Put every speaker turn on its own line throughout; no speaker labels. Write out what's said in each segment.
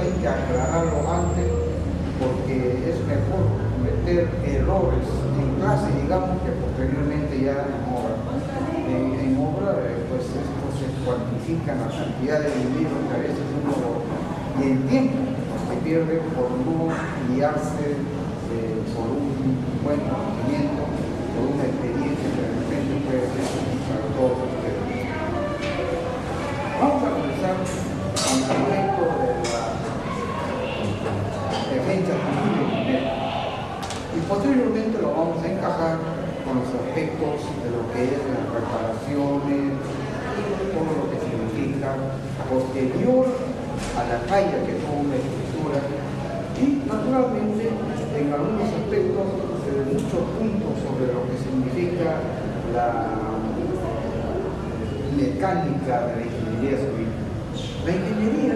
hay que aclararlo antes, porque es mejor cometer errores en clase, digamos, que posteriormente ya en obra. En obra, pues esto se cuantifica la cantidad de dinero que a veces uno, y el tiempo se pierde por no guiarse por un buen conocimiento, por una experiencia que de repente puede ser para todos ustedes. Vamos a comenzar con el aspecto de la defensa civil primero, y posteriormente lo vamos a encajar con los aspectos de lo que es las reparaciones, todo lo que significa posterior a la falla que tuvo una estructura, y naturalmente en algunos aspectos muchos puntos sobre lo que significa la mecánica de la ingeniería civil. La ingeniería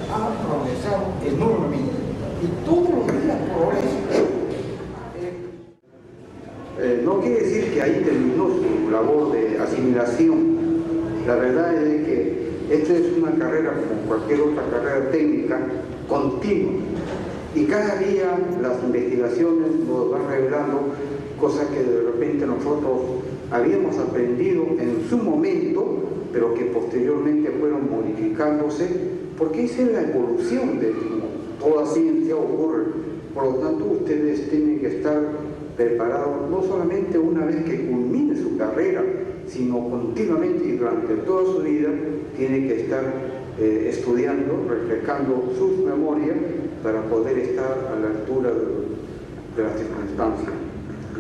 ha progresado enormemente y todos los días progresa.
No quiere decir que ahí terminó su labor de asimilación. La verdad es que esta es una carrera, como cualquier otra carrera técnica, continua. Y cada día las investigaciones nos van revelando cosas que de repente nosotros habíamos aprendido en su momento, pero que posteriormente fueron modificándose, porque esa es la evolución de toda ciencia ocurre. Por lo tanto, ustedes tienen que estar preparados no solamente una vez que culmine su carrera, sino continuamente y durante toda su vida tiene que estar estudiando, refrescando sus memorias para poder estar a la altura de las circunstancias.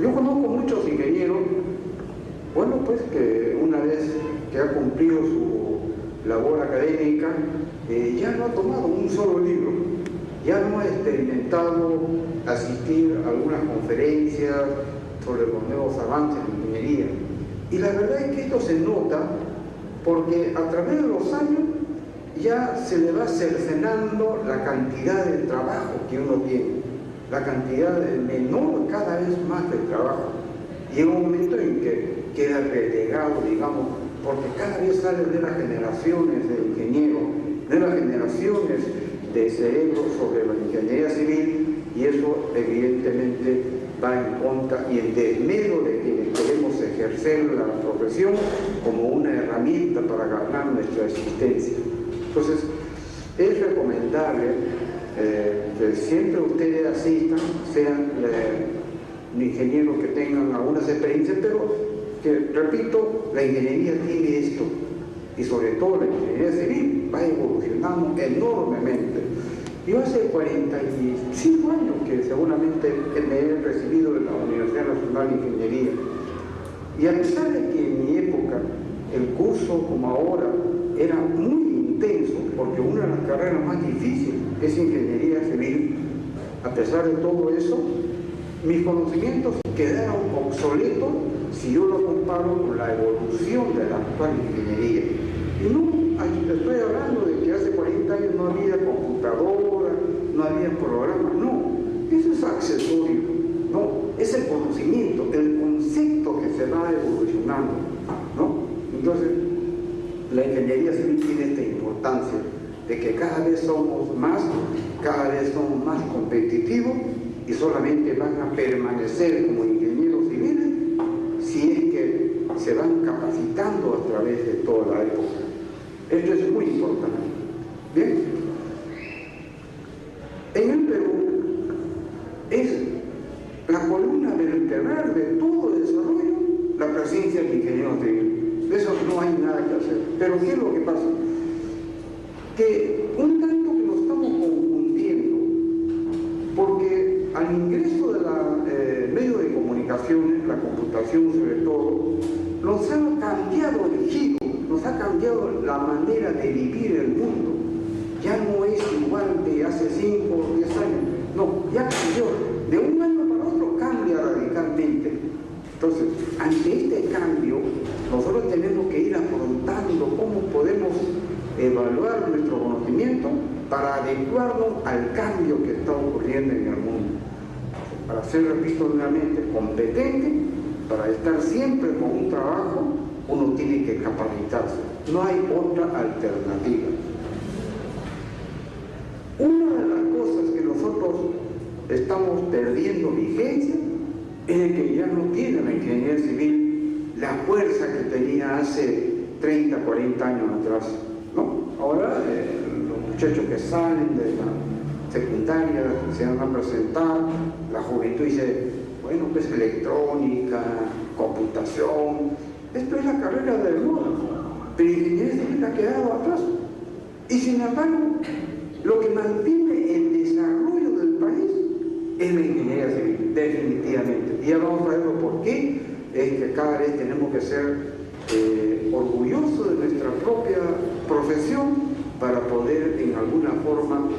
Yo conozco muchos ingenieros, bueno, pues que una vez que ha cumplido su labor académica, ya no ha tomado un solo libro, ya no ha experimentado asistir a algunas conferencias sobre los nuevos avances en ingeniería. Y la verdad es que esto se nota porque a través de los años ya se le va cercenando la cantidad de trabajo que uno tiene, la cantidad de menor cada vez más de trabajo. Llega un momento en que queda relegado, digamos, porque cada vez salen nuevas generaciones de ingenieros, nuevas generaciones de cerebros sobre la ingeniería civil, y eso evidentemente va en contra y en desmedro de quienes queremos ejercer la profesión como una herramienta para ganar nuestra existencia. Entonces, es recomendable que siempre ustedes asistan, sean ingenieros que tengan algunas experiencias, pero que, repito, la ingeniería tiene esto, y sobre todo la ingeniería civil va evolucionando enormemente. Yo hace 45 años que seguramente me he recibido de la Universidad Nacional de Ingeniería, y a pesar de que en mi época el curso como ahora era muy intenso, porque una de las carreras más difíciles es ingeniería civil, a pesar de todo eso, mis conocimientos quedaron obsoletos si yo lo comparo con la evolución de la actual ingeniería. Y no estoy hablando de que hace 40 años no había computadora, no había programas, no, eso es accesorio, no, es el conocimiento, el concepto que se va evolucionando, ¿no? Entonces, la ingeniería civil tiene esta importancia de que cada vez somos más competitivos, y solamente van a permanecer como ingenieros civiles si es que se van capacitando a través de toda la época. Esto es muy importante. Bien, en el Perú es la columna vertebral de todo el desarrollo la presencia del ingeniero civil. De eso no hay nada que hacer. Pero ¿qué es lo que pasa? Que un tanto que nos estamos confundiendo, porque al ingreso de medio de comunicaciones, la computación sobre todo, nos ha cambiado el giro, nos ha cambiado la manera de vivir el mundo. Ya no es igual de hace 5 o 10 años, no, ya cambió. De un año para otro cambia radicalmente. Entonces, ante este cambio, nosotros tenemos que ir afrontando cómo podemos evaluar nuestro conocimiento para adecuarnos al cambio que está ocurriendo en el mundo. Para ser, repito nuevamente, competente, para estar siempre con un trabajo, uno tiene que capacitarse. No hay otra alternativa. estamos perdiendo vigencia es de que ya no tiene la ingeniería civil la fuerza que tenía hace 30, 40 años atrás, ¿no? Ahora los muchachos que salen de la secundaria se van a presentar, la juventud dice, bueno, pues electrónica, computación, esto es la carrera del moda, pero ingeniería civil ha quedado atrás. Y sin embargo, lo que mantiene el desarrollo del país es la ingeniería civil, definitivamente. Y ya vamos a verlo por qué. Es que cada vez tenemos que ser orgullosos de nuestra propia profesión para poder en alguna forma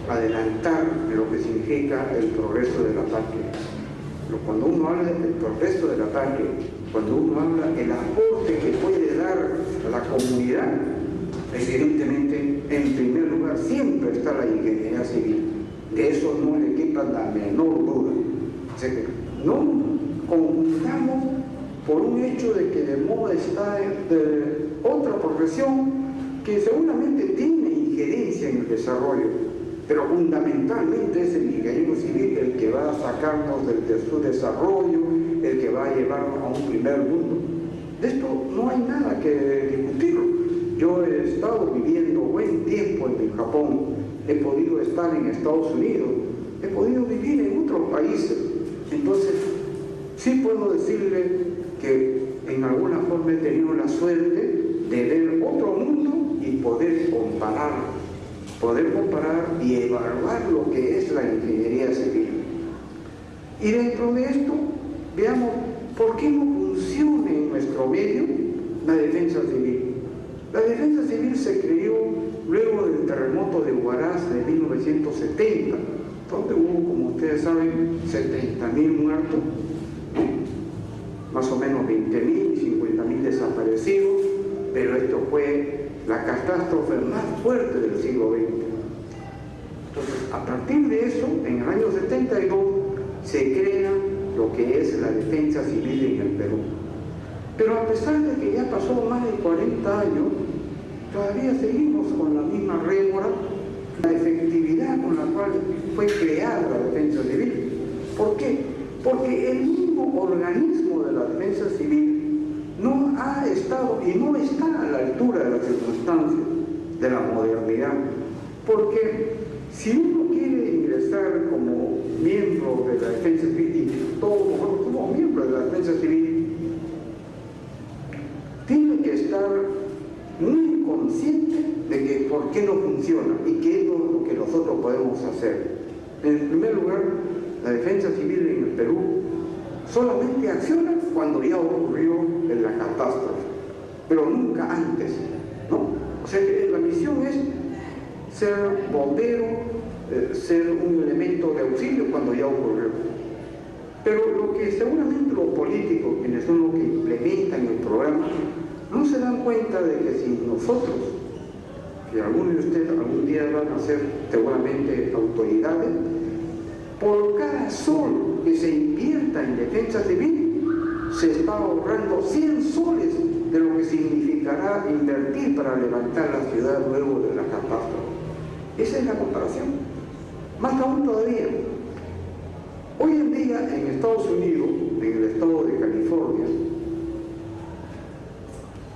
adelantar lo que significa el progreso de la patria. Cuando uno habla del progreso de la patria, cuando uno habla del aporte que puede dar a la comunidad, evidentemente, en primer lugar, siempre está la ingeniería civil. De eso no le quepa la menor duda. O sea que no confundamos por un hecho de que de moda está de otra profesión que seguramente tiene injerencia en el desarrollo, pero fundamentalmente es el ingeniero civil el que va a sacarnos de su desarrollo, el que va a llevarnos a un primer mundo. De esto no hay nada que discutir. Yo he estado viviendo buen tiempo en Japón, he podido estar en Estados Unidos, he podido vivir en otros países. Entonces, sí puedo decirle que en alguna forma he tenido la suerte de ver otro mundo y poder comparar y evaluar lo que es la ingeniería civil. Y dentro de esto, veamos por qué no funciona en nuestro medio la defensa civil. La defensa civil se creó luego del terremoto de Huaraz de 1970, donde hubo, como ustedes saben, 70.000 muertos, más o menos 20.000 y 50.000 desaparecidos, pero esto fue la catástrofe más fuerte del siglo XX. Entonces, a partir de eso, en el año 72, se crea lo que es la defensa civil en el Perú. Pero a pesar de que ya pasó más de 40 años, todavía seguimos con la misma rémora, la efectividad con la cual fue creada la defensa civil. ¿Por qué? Porque el mismo organismo de la defensa civil no ha estado y no está a la altura de las circunstancias de la modernidad. Porque si uno quiere ingresar como miembro de la defensa civil, y todos nosotros como miembros de la defensa civil, tiene que estar muy consciente de que por qué no funciona y qué es lo que nosotros podemos hacer. En primer lugar, la defensa civil en el Perú solamente acciona cuando ya ocurrió en la catástrofe, pero nunca antes, ¿no? O sea que la misión es ser bombero, ser un elemento de auxilio cuando ya ocurrió. Pero lo que seguramente los políticos, quienes son los que implementan el programa, no se dan cuenta de que si nosotros, que algunos de ustedes algún día van a ser seguramente autoridades, por cada sol que se invierta en defensa civil, se está ahorrando 100 soles de lo que significará invertir para levantar la ciudad luego de la catástrofe. Esa es la comparación. Más aún todavía, hoy en día en Estados Unidos, en el estado de California,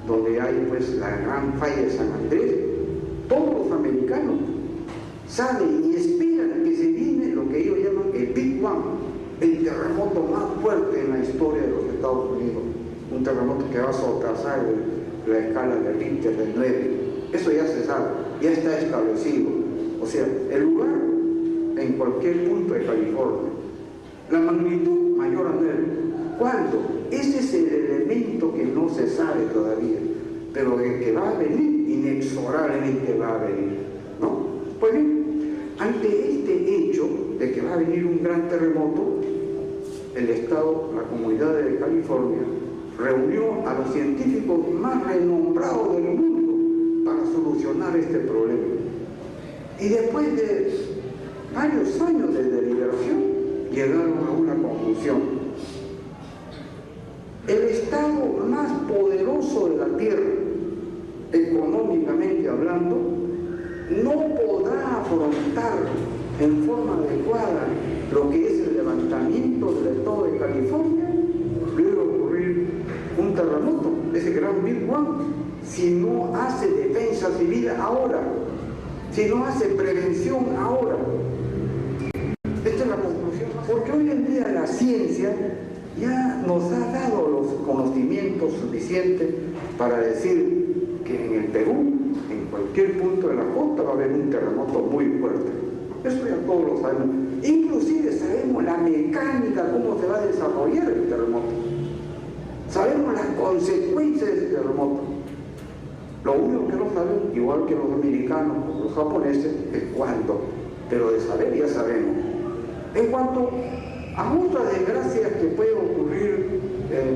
donde hay pues la gran falla de San Andrés, todos los americanos saben y esperan que se viene lo que ellos llaman el Big One, el terremoto más fuerte en la historia de los Estados Unidos, un terremoto que va a sobrepasar la escala de Richter del 9. Eso ya se sabe, ya está establecido. O sea, el lugar en cualquier punto de California, la magnitud mayor a 9. ¿Cuándo? Ese es el elemento que no se sabe todavía, pero el que va a venir, inexorablemente va a venir, ¿no? Pues bien, ante este hecho de que va a venir un gran terremoto, el Estado, la comunidad de California, reunió a los científicos más renombrados del mundo para solucionar este problema. Y después de varios años de deliberación, llegaron a una conclusión. El Estado más poderoso de la Tierra, económicamente hablando, no podrá afrontar en forma adecuada lo que es el levantamiento del estado de California, puede ocurrir un terremoto, ese gran Big One, si no hace defensa civil ahora, si no hace prevención ahora. Esta es la conclusión, porque hoy en día la ciencia ya nos ha dado los conocimientos suficientes para decir que en el Perú, en cualquier punto de la costa, va a haber un terremoto muy fuerte. Eso ya todos lo sabemos. Inclusive sabemos la mecánica, cómo se va a desarrollar el terremoto. Sabemos las consecuencias de ese terremoto. Lo único que no sabemos, igual que los americanos, los japoneses, es cuándo. Pero de saber ya sabemos. En cuanto a otras desgracias que pueden ocurrir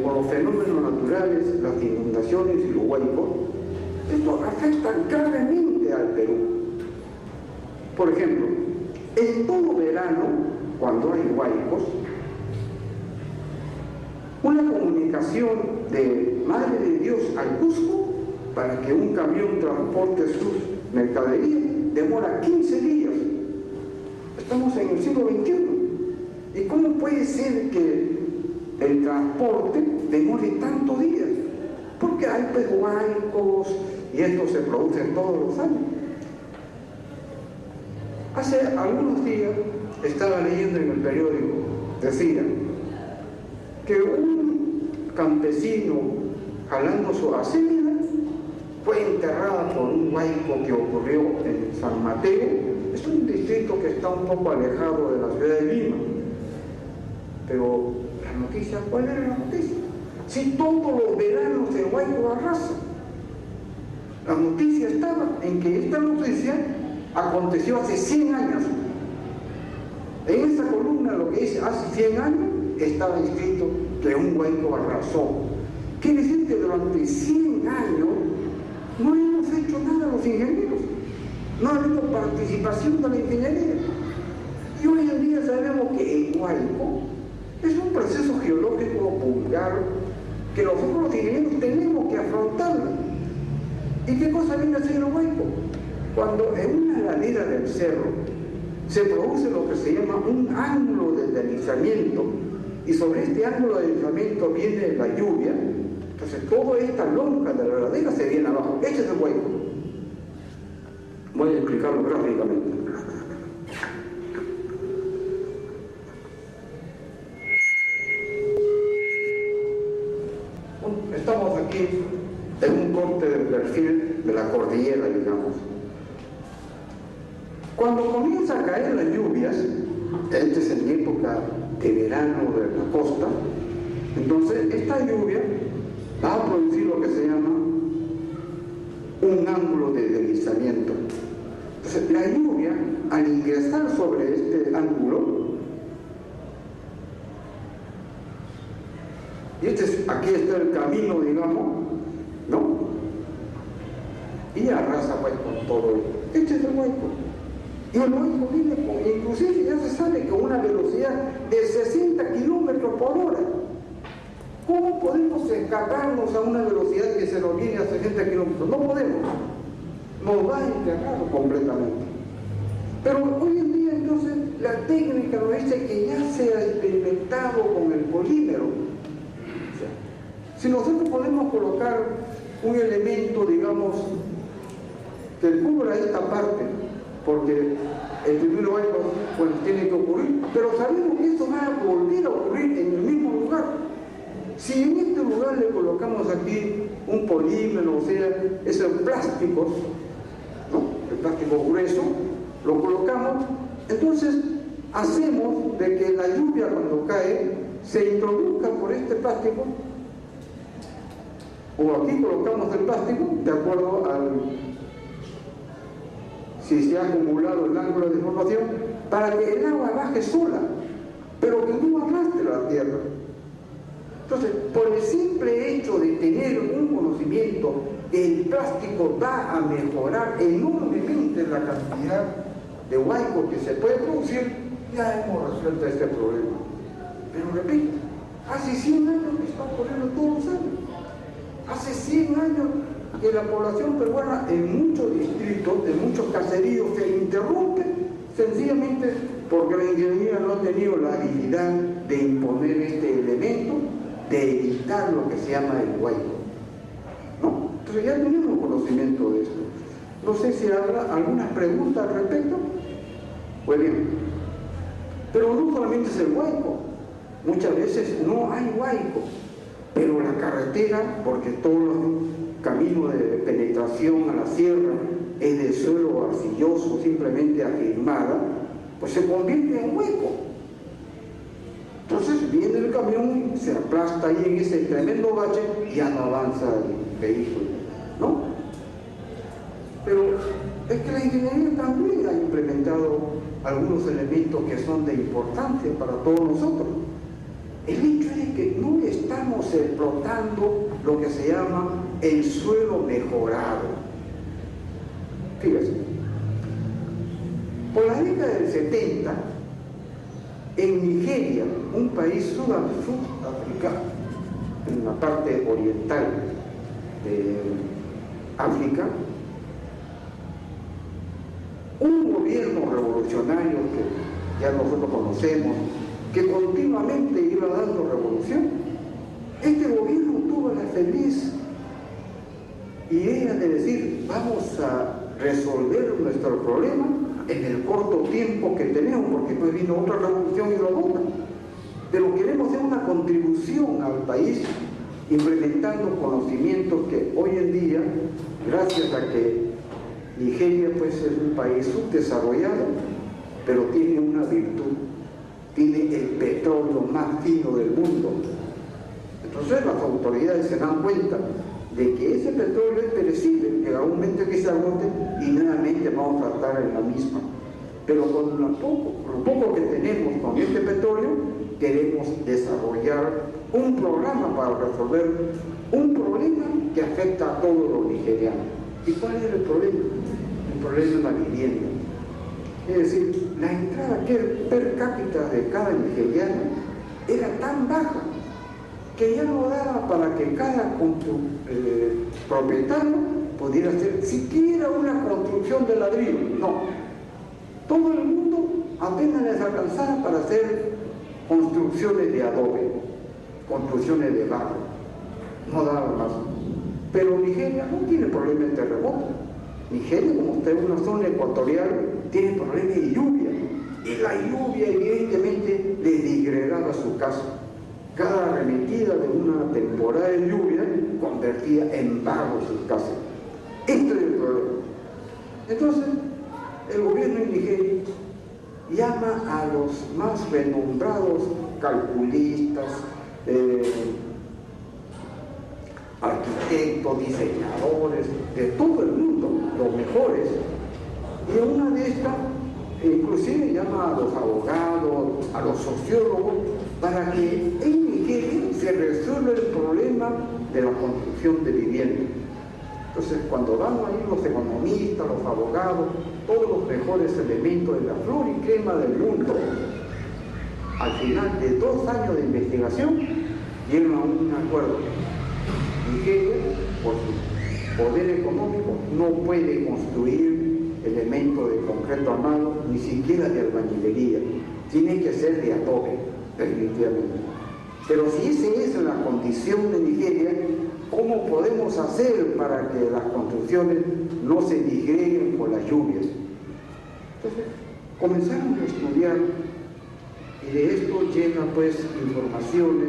con los fenómenos naturales, las inundaciones y los huaicos, esto afecta gravemente al Perú. Por ejemplo, en todo verano, cuando hay huaicos, una comunicación de Madre de Dios al Cusco para que un camión transporte sus mercaderías demora 15 días. Estamos en el siglo XXI. ¿Y cómo puede ser que el transporte demore tantos días? Porque hay pues huaicos y esto se produce todos los años. Hace algunos días estaba leyendo en el periódico, decía que un campesino jalando su acera fue enterrada por un huaico que ocurrió en San Mateo. Es un distrito que está un poco alejado de la ciudad de Lima. Pero la noticia, ¿cuál era la noticia? Si todos los veranos el huaico arrasa. La noticia estaba en que esta noticia aconteció hace 100 años. En esa columna, lo que dice hace 100 años, estaba escrito que un huaico arrasó. Quiere decir que durante 100 años no hemos hecho nada los ingenieros. No ha habido participación de la ingeniería. Y hoy en día sabemos que el huaico es un proceso geológico vulgar que nosotros los ingenieros tenemos que afrontarlo. ¿Y qué cosa viene a ser el huaico? Cuando en una ladera del cerro se produce lo que se llama un ángulo de deslizamiento, y sobre este ángulo de deslizamiento viene la lluvia, entonces toda esta lonja de la ladera se viene abajo. Este es el huaico. Voy a explicarlo gráficamente. Estamos aquí en un corte del perfil de la cordillera, digamos. Cuando comienza a caer las lluvias, esta es en época de verano de la costa, entonces esta lluvia va a producir lo que se llama un ángulo de deslizamiento. Entonces la lluvia, al ingresar sobre este ángulo, y aquí está el camino, digamos, ¿no? Y arrasa pues con todo esto. Este es el huaico. Y el huaico viene con, inclusive ya se sabe, con una velocidad de 60 kilómetros por hora. ¿Cómo podemos escaparnos a una velocidad que se nos viene a 60 kilómetros? No podemos. Nos va a enterrar completamente. Pero hoy en día entonces la técnica nos dice que ya se ha experimentado con el polímero. O sea, si nosotros podemos colocar un elemento, digamos, que cubra esta parte, porque el primer huaico pues tiene que ocurrir, pero sabemos que esto va a volver a ocurrir en el mismo lugar. Si en este lugar le colocamos aquí un polímero, o sea, esos plásticos, ¿no? El plástico grueso, lo colocamos, entonces hacemos de que la lluvia cuando cae se introduzca por este plástico, o aquí colocamos el plástico de acuerdo al si se ha acumulado el ángulo de deformación, para que el agua baje sola, pero que no arrastre la tierra. Entonces, por el simple hecho de tener un conocimiento, el plástico va a mejorar enormemente la cantidad de huaicos que se puede producir. Ya hemos resuelto este problema. Pero repito, hace 100 años que está ocurriendo todos los años. Hace 100 años que la población peruana en muchos distritos, en muchos caseríos, se interrumpe sencillamente porque la ingeniería no ha tenido la habilidad de imponer este elemento, de evitar lo que se llama el huaico, ¿no? Entonces ya tenemos conocimiento de esto. No sé si habrá algunas preguntas al respecto. Pues bien, pero no solamente es el huaico, muchas veces no hay huaico, pero la carretera, porque todos los caminos de penetración a la sierra es de suelo arcilloso, simplemente afirmada, pues se convierte en hueco. Entonces viene el camión, se aplasta ahí en ese tremendo bache y ya no avanza el vehículo, ¿no? Pero es que la ingeniería también ha implementado algunos elementos que son de importancia para todos nosotros. El hecho es que no estamos explotando lo que se llama el suelo mejorado. Fíjense, por la década del 70, en Nigeria, un país sudafricano, en la parte oriental de África, un gobierno revolucionario que ya nosotros conocemos, que continuamente iba dando revolución, este gobierno tuvo la feliz idea de decir, vamos a resolver nuestro problema en el corto tiempo que tenemos, porque después vino otra revolución y lo otra, pero queremos hacer una contribución al país implementando conocimientos que hoy en día, gracias a que Nigeria pues es un país subdesarrollado, pero tiene una virtud, tiene el petróleo más fino del mundo. Entonces las autoridades se dan cuenta de que ese petróleo es perecible, que a un momento que se agote y nuevamente vamos a estar en la misma. Pero con lo poco que tenemos con este petróleo, queremos desarrollar un programa para resolver un problema que afecta a todos los nigerianos. ¿Y cuál es el problema? El problema es la vivienda. Es decir, la entrada per cápita de cada nigeriano era tan baja que ya no daba para que cada propietario pudiera hacer siquiera una construcción de ladrillo. No. Todo el mundo apenas les alcanzaba para hacer construcciones de adobe, construcciones de barro. No daba más. Pero Nigeria no tiene problema de terremoto. Nigeria, como usted es una zona ecuatorial, tiene problema de lluvia. Y la lluvia evidentemente le degradaba su casa. Cada arremetida de una temporada de lluvia convertía en barro sus casas. Este es el problema. Entonces, el gobierno de Nigeria llama a los más renombrados calculistas, arquitectos, diseñadores, de todo el mundo, los mejores, y a una de estas, inclusive llama a los abogados, a los sociólogos, para que en Nigeria se resuelva el problema de la construcción de vivienda. Entonces, cuando van ahí los economistas, los abogados, todos los mejores elementos de la flor y crema del mundo, al final de 2 años de investigación, llegan a un acuerdo. Nigeria, por su poder económico, no puede construir elementos de concreto armado, ni siquiera de albañilería. Tiene que ser de adobe, definitivamente. Pero si esa es la condición de Nigeria, ¿cómo podemos hacer para que las construcciones no se disgreguen por las lluvias? Entonces, comenzaron a estudiar y de esto llegan pues informaciones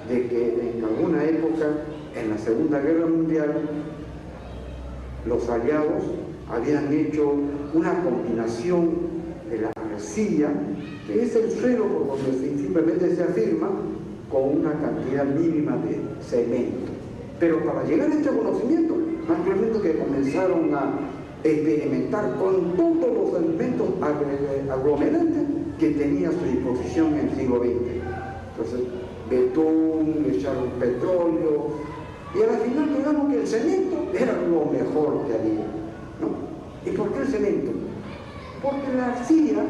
de que en alguna época, en la Segunda Guerra Mundial, los aliados habían hecho una combinación de la arcilla, que es el suelo por donde simplemente se afirma, con una cantidad mínima de cemento. Pero para llegar a este conocimiento, naturalmente que comenzaron a experimentar con todos los elementos aglomerantes que tenía a su disposición en el siglo XX. Entonces, betún, le echaron petróleo, y al final digamos que el cemento era lo mejor que había, ¿no? ¿Y por qué el cemento? Porque la arcilla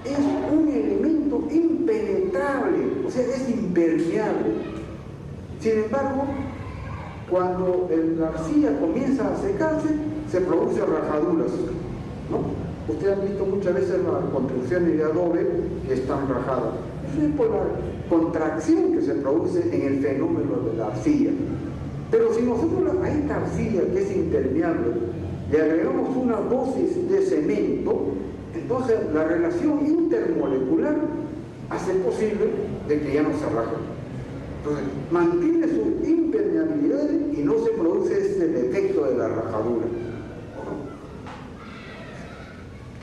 es un elemento impenetrable, o sea, es impermeable. Sin embargo, cuando la arcilla comienza a secarse, se producen rajaduras, ¿no? Ustedes han visto muchas veces las construcciones de adobe que están rajadas. Eso es por la contracción que se produce en el fenómeno de la arcilla. Pero si nosotros a esta arcilla, que es impermeable, le agregamos una dosis de cemento, entonces la relación intermolecular hace posible de que ya no se raje. Entonces, mantiene su impermeabilidad y no se produce este defecto de la rajadura.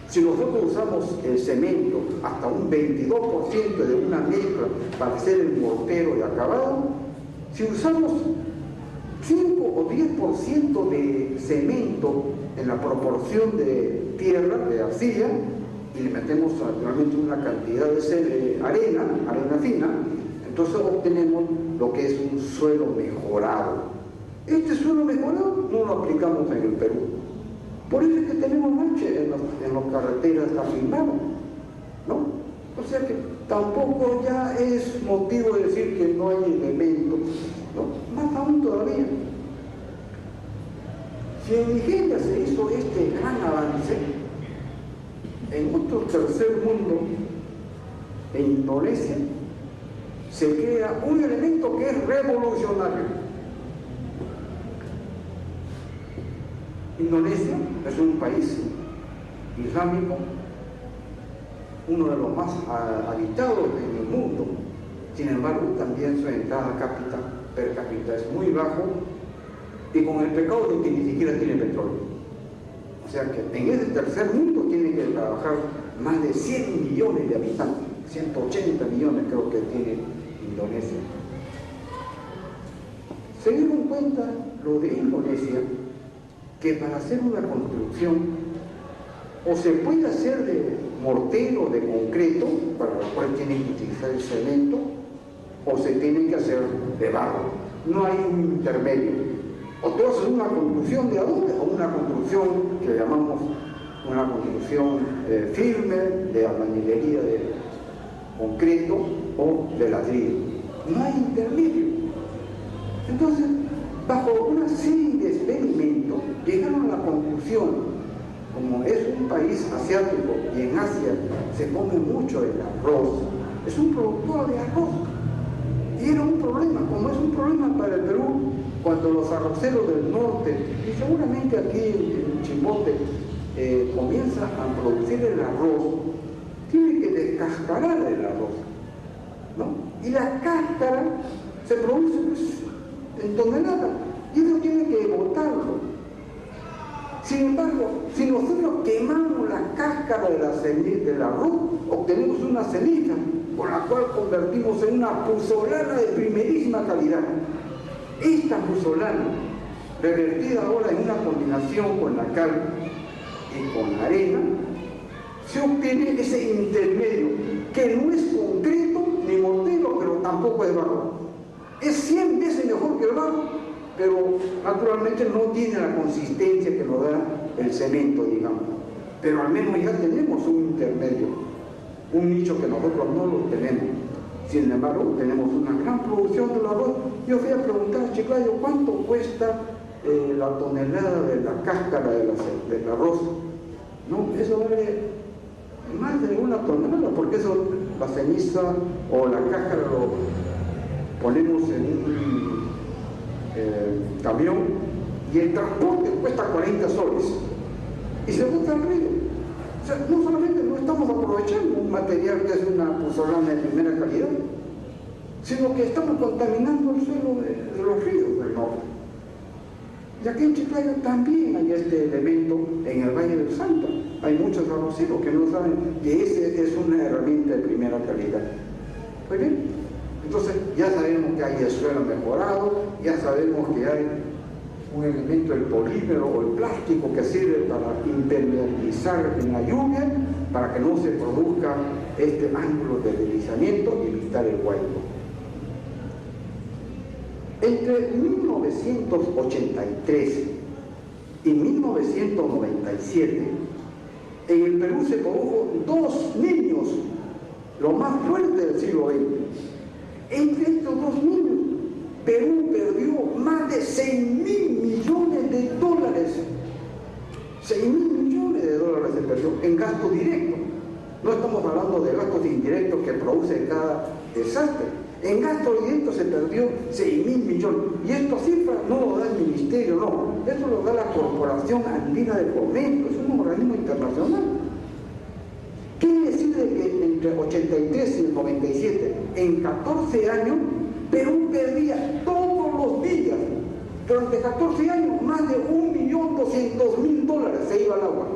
Si nosotros usamos el cemento hasta un 22% de una mezcla para hacer el mortero de acabado, si usamos 5 o 10% de cemento en la proporción de tierra, de arcilla, y le metemos naturalmente una cantidad de arena fina, entonces obtenemos lo que es un suelo mejorado. Este suelo mejorado no lo aplicamos en el Perú. Por eso es que tenemos baches en las carreteras afirmadas, ¿no? O sea que tampoco ya es motivo de decir que no hay elementos, ¿no? Más aún todavía. Si en Nigeria se hizo este gran avance, en otro tercer mundo, en Indonesia, se crea un elemento que es revolucionario. Indonesia es un país islámico, uno de los más habitados en el mundo. Sin embargo, también su entrada per cápita es muy bajo y con el pecado de que ni siquiera tiene petróleo. O sea que en ese tercer mundo tiene que trabajar más de 100 millones de habitantes, 180 millones creo que tiene Indonesia. Se dieron cuenta lo de Indonesia, que para hacer una construcción o se puede hacer de mortero, de concreto, para lo cual tienen que utilizar el cemento, o se tiene que hacer de barro. No hay un intermedio. O tú haces una construcción de adobe o una construcción que llamamos una construcción firme, de albañilería de concreto o de ladrillo. No hay intermedio. Entonces, bajo una serie de experimentos, llegaron a la conclusión, como es un país asiático y en Asia se come mucho el arroz, es un productor de arroz. Y era un problema, como es un problema para el Perú, cuando los arroceros del norte, y seguramente aquí en Chimbote, comienzan a producir el arroz, tienen que descascarar el arroz, ¿no? Y la cáscara se produce en toneladas, y eso tiene que botarlo. Sin embargo, si nosotros quemamos la cáscara del arroz, obtenemos una ceniza, con la cual convertimos en una puzzolana de primerísima calidad. Esta puzzolana, revertida ahora en una combinación con la cal y con la arena, se obtiene ese intermedio, que no es concreto ni mortero, pero tampoco es barro. Es 100 veces mejor que el barro, pero naturalmente no tiene la consistencia que nos da el cemento, digamos. Pero al menos ya tenemos un intermedio, un nicho que nosotros no lo tenemos. Sin embargo, tenemos una gran producción del arroz. Yo fui a preguntar a Chiclayo cuánto cuesta la tonelada de la cáscara del arroz. No, eso vale más de una tonelada, porque eso, la ceniza o la cáscara lo ponemos en un camión y el transporte cuesta 40 soles y se bota al río. O sea, no solamente no estamos aprovechando un material que es una puzzolana de primera calidad, sino que estamos contaminando el suelo de los ríos del norte. Y aquí en Chiclayo también hay este elemento en el Valle del Santa. Hay muchos arroceros que no saben que ese es una herramienta de primera calidad. Muy bien. Entonces ya sabemos que hay el suelo mejorado, ya sabemos que hay un elemento, el polímero o el plástico que sirve para impermeabilizar en la lluvia, para que no se produzca este ángulo de deslizamiento y evitar el hueco. Entre 1983 y 1997, en el Perú se produjo 2 niños, lo más fuerte del siglo XX. Entre estos 2 niños, Perú perdió más de 6.000 millones de dólares. 6.000 millones de dólares se perdió en en gasto directo. No estamos hablando de gastos indirectos que produce cada desastre. En gasto directo se perdió 6.000 millones. Y esta cifra no lo da el ministerio, no. Eso lo da la Corporación Andina de Fomento, es un organismo internacional. Quiere decir de que entre 83 y el 97, en 14 años, Perú perdía todos los días, durante 14 años, más de $1.200.000 se iba al agua.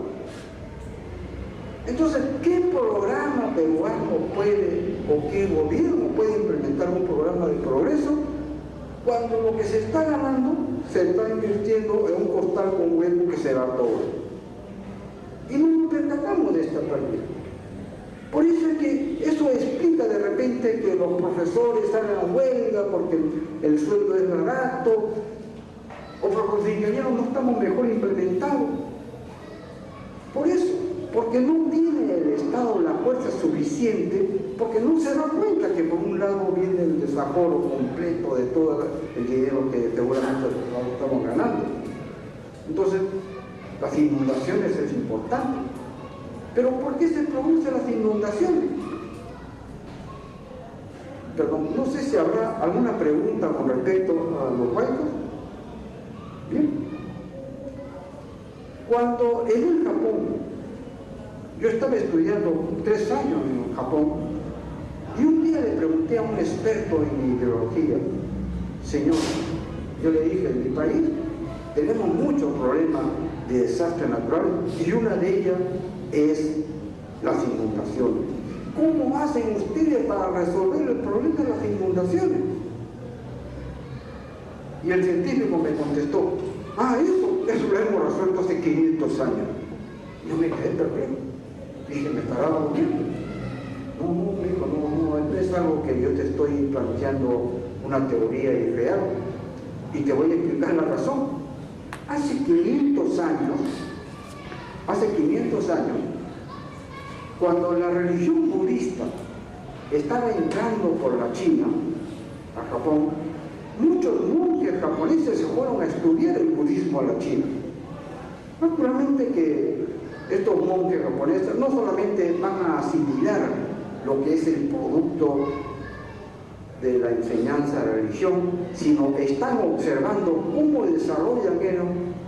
Entonces, ¿qué programa peruano puede, o qué gobierno puede implementar un programa de progreso cuando lo que se está ganando se está invirtiendo en un costal con hueco que se va todo? Y no nos percatamos de esta pérdida. Por eso es que eso explica de repente que los profesores salen a huelga porque el sueldo es barato, o porque los ingenieros no estamos mejor implementados. Por eso, porque no tiene el Estado la fuerza suficiente, porque no se da cuenta que por un lado viene el desaforo completo de todo el dinero que seguramente estamos ganando. Entonces, las inundaciones es importante. Pero ¿por qué se producen las inundaciones? Perdón, no sé si habrá alguna pregunta con respecto a los huaicos. Bien. Cuando en el Japón, yo estaba estudiando 3 años en Japón, y un día le pregunté a un experto en hidrología, señor, yo le dije, en mi país tenemos muchos problemas de desastre natural y una de ellas es las inundaciones. ¿Cómo hacen ustedes para resolver el problema de las inundaciones? Y el científico me contestó, eso lo hemos resuelto hace 500 años. Yo me quedé perplejo. Dije, ¿me estará volviendo? No, me dijo, no es algo que yo te estoy planteando una teoría irreal y te voy a explicar la razón. Hace 500 años, cuando la religión budista estaba entrando por la China, a Japón, muchos monjes japoneses se fueron a estudiar el budismo a la China. Naturalmente que estos monjes japoneses no solamente van a asimilar lo que es el producto de la enseñanza de la religión, sino están observando cómo desarrollan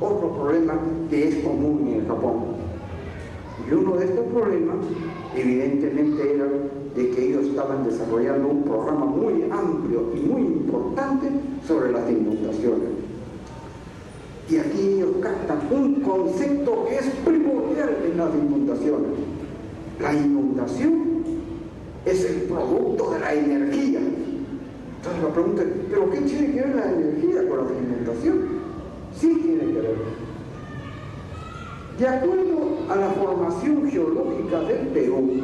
otro problema que es común en el Japón. Y uno de estos problemas, evidentemente, era de que ellos estaban desarrollando un programa muy amplio y muy importante sobre las inundaciones. Y aquí ellos captan un concepto que es primordial en las inundaciones. La inundación es el producto de la energía. Entonces la pregunta es, ¿pero qué tiene que ver la energía con la inundación? Sí tiene que ver. De acuerdo a la formación geológica del Perú,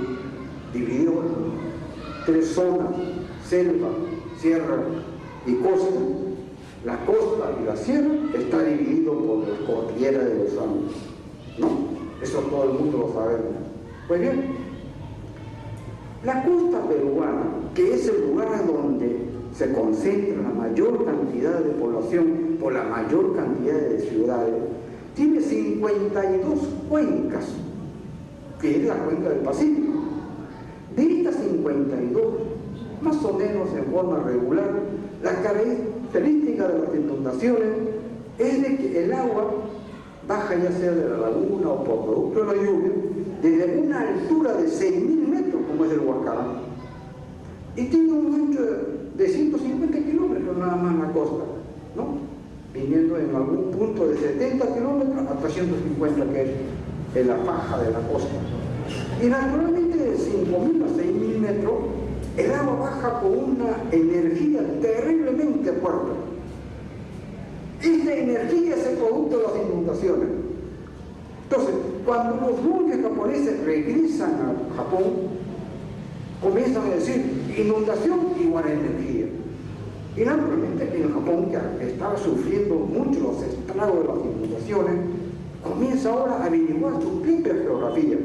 dividido en 3 zonas, selva, sierra y costa, la costa y la sierra está dividido por la cordillera de los Andes, ¿no? Eso todo el mundo lo sabemos. Pues bien, la costa peruana, que es el lugar donde se concentra la mayor cantidad de población por la mayor cantidad de ciudades, tiene 52 cuencas, que es la cuenca del Pacífico. De estas 52, más o menos en forma regular, la característica de las inundaciones es de que el agua baja, ya sea de la laguna o por producto de la lluvia, desde una altura de 6.000 metros, como es el Huacarán, y tiene un ancho de 150 kilómetros nada más en la costa, ¿no? Viniendo en algún punto de 70 kilómetros hasta 150, que es en la faja de la costa. Y naturalmente de 5.000 a 6.000 metros, el agua baja con una energía terriblemente fuerte. Esta energía es el producto de las inundaciones. Entonces, cuando los monjes japoneses regresan a Japón, comienzan a decir, inundación igual a energía. Y naturalmente en Japón, que estaba sufriendo mucho los estragos de las inundaciones, comienza ahora a averiguar su propia geografía.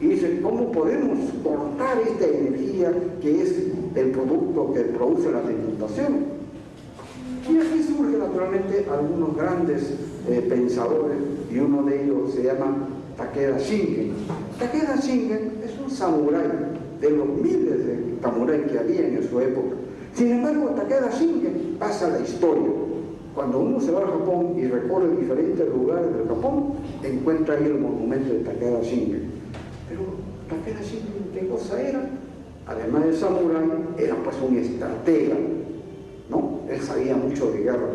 Y dice, ¿cómo podemos cortar esta energía que es el producto que produce las inundaciones? Y aquí surgen naturalmente algunos grandes pensadores, y uno de ellos se llama Takeda Shingen. Takeda Shingen es un samurái de los miles de samuráis que había en su época. Sin embargo, Takeda Shingen pasa la historia. Cuando uno se va al Japón y recorre diferentes lugares del Japón, encuentra ahí el monumento de Takeda Shingen. Pero Takeda Shingen, ¿qué cosa era? Además de samurái, era pues un estratega, ¿no? Él sabía mucho de guerra.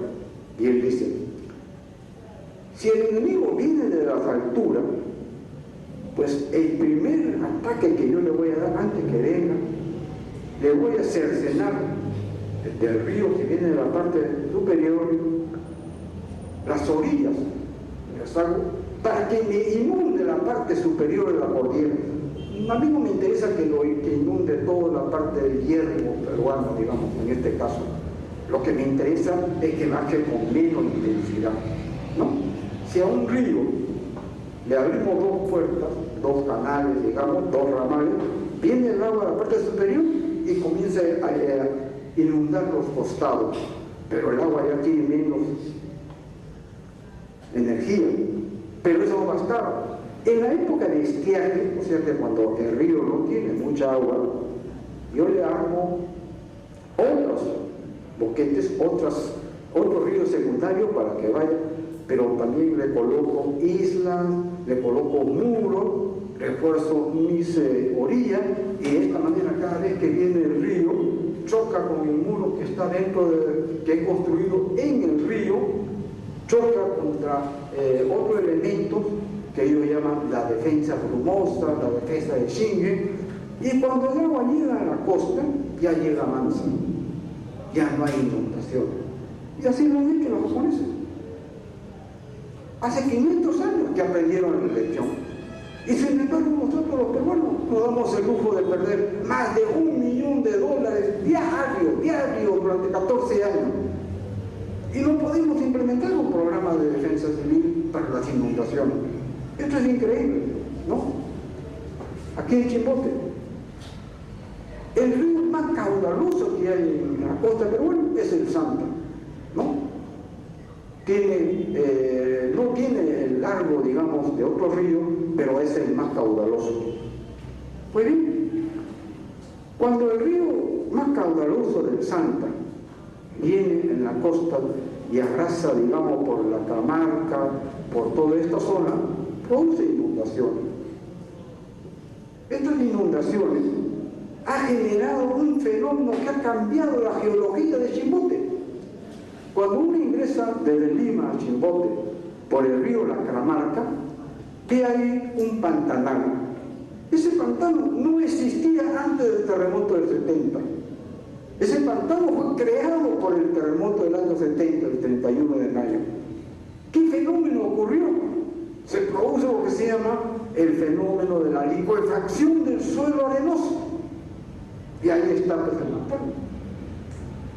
Y él dice, si el enemigo viene de las alturas, pues el primer ataque que yo le voy a dar antes que venga, le voy a cercenar del río que viene de la parte superior, las orillas, las hago, para que me inunde la parte superior de la cordillera. A mí no me interesa que inunde toda la parte del hierro peruano, digamos, en este caso. Lo que me interesa es que baje con menos intensidad, ¿no? Si a un río le abrimos dos puertas, dos canales, digamos, dos ramales, viene el agua de la parte superior y comienza a inundar los costados, pero el agua ya tiene menos energía, pero eso no bastaba. En la época de estiaje, o sea que cuando el río no tiene mucha agua, yo le armo otros boquetes, otros ríos secundarios para que vaya, pero también le coloco islas, le coloco muros, refuerzo mis orillas, y de esta manera cada vez que viene el río, choca con el muro que está que he construido en el río, choca contra otro elemento que ellos llaman la defensa brumosa, la defensa de Shingen, y cuando el agua llega a la costa, ya llega mansa, ya no hay inundación. Y así lo han hecho los japoneses. Hace 500 años que aprendieron la lección. Y sin embargo nosotros los peruanos nos damos el lujo de perder más de $1 millón diario durante 14 años. Y no podemos implementar un programa de defensa civil para las inundaciones. Esto es increíble, ¿no? Aquí en Chimbote, el río más caudaloso que hay en la costa peruana es el Santa, ¿no? No tiene el largo, digamos, de otro río, pero es el más caudaloso. Pues bien, cuando el río más caudaloso del Santa viene en la costa y arrasa, digamos, por la Camarca, por toda esta zona, produce inundaciones. Estas inundaciones han generado un fenómeno que ha cambiado la geología de Chimbote. Cuando uno ingresa desde Lima a Chimbote por el río La Camarca, ve ahí un pantanal. Ese pantano no existía antes del terremoto del 70. Ese pantano fue creado por el terremoto del año 70, el 31 de mayo. ¿Qué fenómeno ocurrió? Se produce lo que se llama el fenómeno de la licuefacción del suelo arenoso. Y ahí está pues el pantano,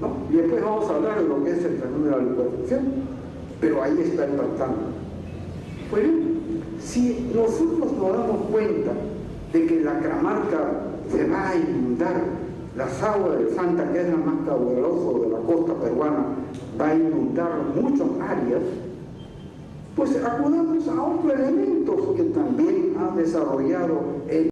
¿no? Y después vamos a hablar de lo que es el fenómeno de la licuefacción, pero ahí está el pantano. Pues bien, si nosotros nos damos cuenta de que la Camarca se va a inundar, las aguas del Santa, que es la más caudalosa de la costa peruana, va a inundar muchas áreas, pues acudamos a otros elementos que también han desarrollado el